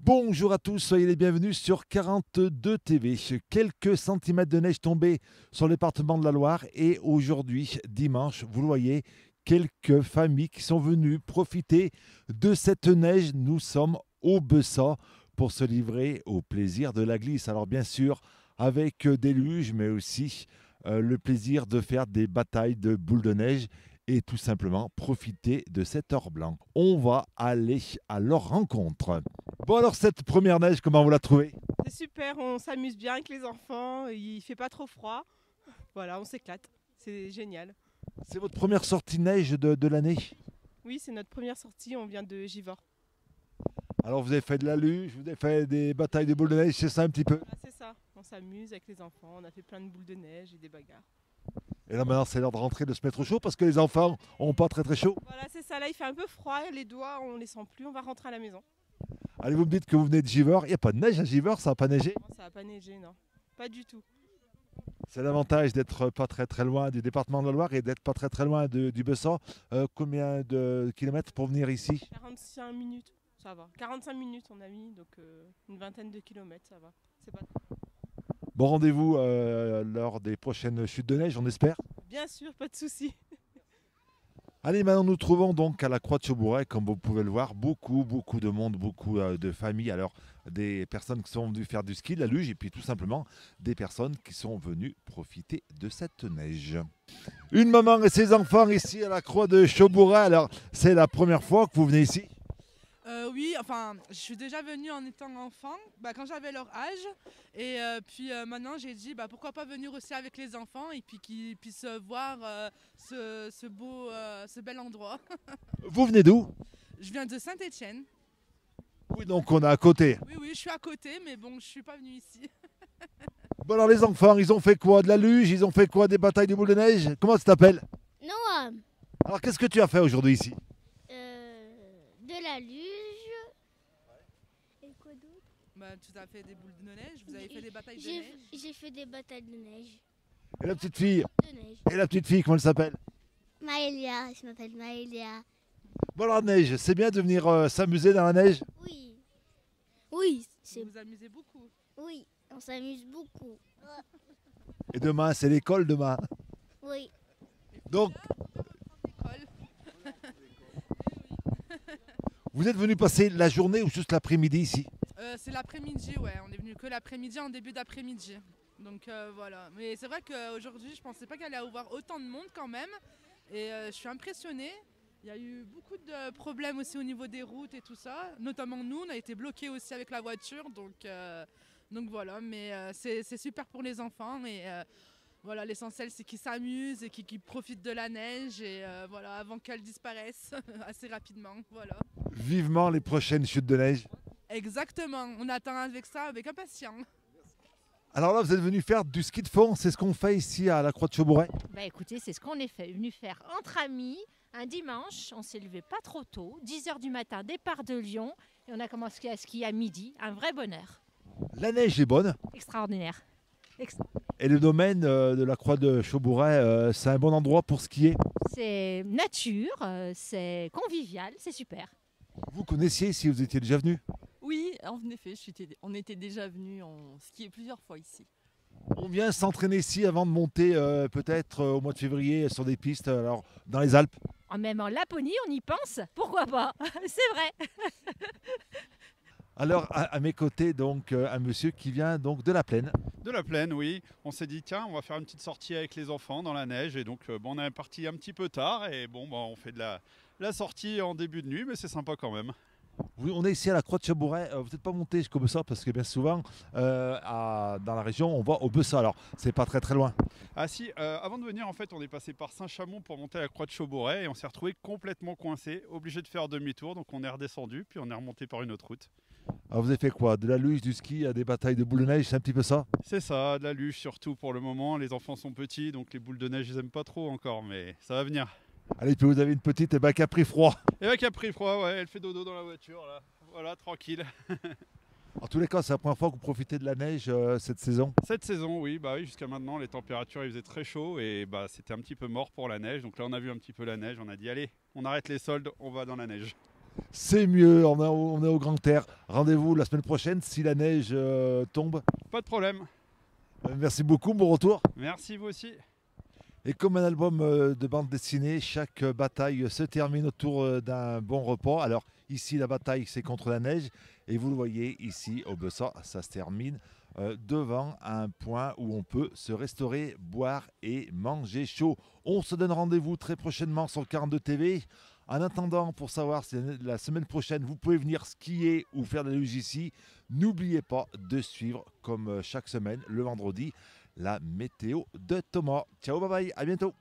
Bonjour à tous, soyez les bienvenus sur 42 TV. Quelques centimètres de neige tombés sur le département de la Loire et aujourd'hui, dimanche, vous le voyez, quelques familles qui sont venues profiter de cette neige. Nous sommes au Bessat pour se livrer au plaisir de la glisse. Alors bien sûr, avec des luges, mais aussi le plaisir de faire des batailles de boules de neige et tout simplement profiter de cet or blanc. On va aller à leur rencontre. Bon alors cette première neige, comment vous la trouvez? C'est super, on s'amuse bien avec les enfants, il fait pas trop froid. Voilà, on s'éclate, c'est génial. C'est votre première sortie neige de l'année? Oui, c'est notre première sortie, on vient de Givors. Alors vous avez fait de la luge, vous avez fait des batailles de boules de neige, c'est ça un petit peu? Voilà, c'est ça, on s'amuse avec les enfants, on a fait plein de boules de neige et des bagarres. Et là maintenant c'est l'heure de rentrer, de se mettre au chaud parce que les enfants n'ont pas très chaud. Voilà, c'est ça, là il fait un peu froid, les doigts on les sent plus, on va rentrer à la maison. Allez, vous me dites que vous venez de Givors, il n'y a pas de neige à Givors, ça n'a pas neigé? Non, ça va pas neiger, non, pas du tout. C'est l'avantage d'être pas très loin du département de la Loire et d'être pas très loin du Bessat. Combien de kilomètres pour venir ici? 45 minutes, ça va. 45 minutes on a mis, donc une vingtaine de kilomètres, ça va. C'est pas... Bon rendez-vous lors des prochaines chutes de neige, on espère. Bien sûr, pas de souci. Allez, maintenant nous trouvons donc à la Croix de Chaubouret, comme vous pouvez le voir, beaucoup de monde, beaucoup de familles. Alors des personnes qui sont venues faire du ski, de la luge, et puis tout simplement des personnes qui sont venues profiter de cette neige. Une maman et ses enfants ici à la Croix de Chaubouret. Alors c'est la première fois que vous venez ici? Oui, enfin, je suis déjà venue en étant enfant, quand j'avais leur âge. Et puis maintenant, j'ai dit pourquoi pas venir aussi avec les enfants et puis qu'ils puissent voir ce bel endroit. Vous venez d'où? Je viens de Saint-Étienne. Oui, donc on est à côté. Oui, je suis à côté, mais bon, je suis pas venue ici. Bon alors les enfants, ils ont fait quoi? De la luge? Ils ont fait quoi? Des batailles de boules de neige? Comment ça t'appelle? Noah, Alors qu'est-ce que tu as fait aujourd'hui ici? de la luge. Et quoi d'autre? Tu as fait des boules de neige, vous avez fait des batailles de J'ai neige. j'ai fait des batailles de neige. Et la petite fille? De neige. Et la petite fille, comment elle s'appelle? Maëlia, je m'appelle Maëlia. Bon alors neige, c'est bien de venir s'amuser dans la neige? Oui. Oui, Vous vous amusez beaucoup. oui, on s'amuse beaucoup. Et demain, c'est l'école demain. Oui. Donc, École. vous êtes venu passer la journée ou juste l'après-midi ici? C'est l'après-midi, ouais. On est venu que l'après-midi, en début d'après-midi. Donc voilà. Mais c'est vrai qu'aujourd'hui, je pensais pas qu'il allait y avoir autant de monde quand même. Et je suis impressionnée. Il y a eu beaucoup de problèmes aussi au niveau des routes et tout ça. Notamment nous, on a été bloqués aussi avec la voiture. Donc voilà. Mais c'est super pour les enfants. Et voilà, l'essentiel, c'est qu'ils s'amusent et qu'ils profitent de la neige. Et voilà, avant qu'elle disparaisse assez rapidement. Voilà. Vivement les prochaines chutes de neige. Exactement, on attend avec ça avec impatience. Alors là, vous êtes venu faire du ski de fond, c'est ce qu'on fait ici à la Croix de Chaubouret. Écoutez, c'est ce qu'on est venu faire entre amis un dimanche. On s'est levé pas trop tôt, 10 h du matin, départ de Lyon. Et on a commencé à skier à midi. Un vrai bonheur. La neige est bonne. Extraordinaire. Et le domaine de la Croix de Chaubouret, c'est un bon endroit pour skier. C'est nature, c'est convivial, c'est super. Vous connaissiez si vous étiez déjà venu? Oui, en effet, on était déjà venus en skier plusieurs fois ici. On vient s'entraîner ici avant de monter peut-être au mois de février sur des pistes alors, dans les Alpes. Même en Laponie, on y pense, pourquoi pas? C'est vrai. Alors à mes côtés, donc un monsieur qui vient donc de la Plaine. De la plaine, oui. On s'est dit, tiens, on va faire une petite sortie avec les enfants dans la neige. Et donc, on est parti un petit peu tard. Et on fait de la sortie en début de nuit, mais c'est sympa quand même. Oui, on est ici à la Croix de Chaubouret. Vous n'êtes pas monté jusqu'au Bessat parce que bien souvent, dans la région, on va au Bessat. Alors, c'est pas très loin. Ah si, avant de venir, en fait, on est passé par Saint-Chamond pour monter à la Croix de Chaubouret. Et on s'est retrouvé complètement coincé, obligé de faire demi-tour. Donc, on est redescendu, puis on est remonté par une autre route. Alors, vous avez fait quoi? De la luge, du ski, à des batailles de boules de neige, c'est un petit peu ça? C'est ça, de la luge surtout pour le moment. Les enfants sont petits, donc les boules de neige, ils aiment pas trop encore, mais ça va venir. Allez, puis vous avez une petite qui a pris froid. Et là, qui a pris froid, ouais, elle fait dodo dans la voiture, là. Voilà, tranquille. En tous les cas, c'est la première fois que vous profitez de la neige cette saison. Cette saison, oui, jusqu'à maintenant, les températures, il faisait très chaud et c'était un petit peu mort pour la neige. Donc là, on a vu un petit peu la neige, on a dit, allez, on arrête les soldes, on va dans la neige. C'est mieux, on est au grand air. Rendez-vous la semaine prochaine si la neige tombe. Pas de problème. Merci beaucoup, bon retour. Merci vous aussi. Et comme un album de bande dessinée, chaque bataille se termine autour d'un bon repas. Alors ici, la bataille, c'est contre la neige. Et vous le voyez ici, au Bessa, ça se termine devant un point où on peut se restaurer, boire et manger chaud. On se donne rendez-vous très prochainement sur 42 TV. En attendant, pour savoir si la semaine prochaine, vous pouvez venir skier ou faire de la luge ici, n'oubliez pas de suivre, comme chaque semaine, le vendredi, la météo de Thomas. Ciao, bye bye, à bientôt.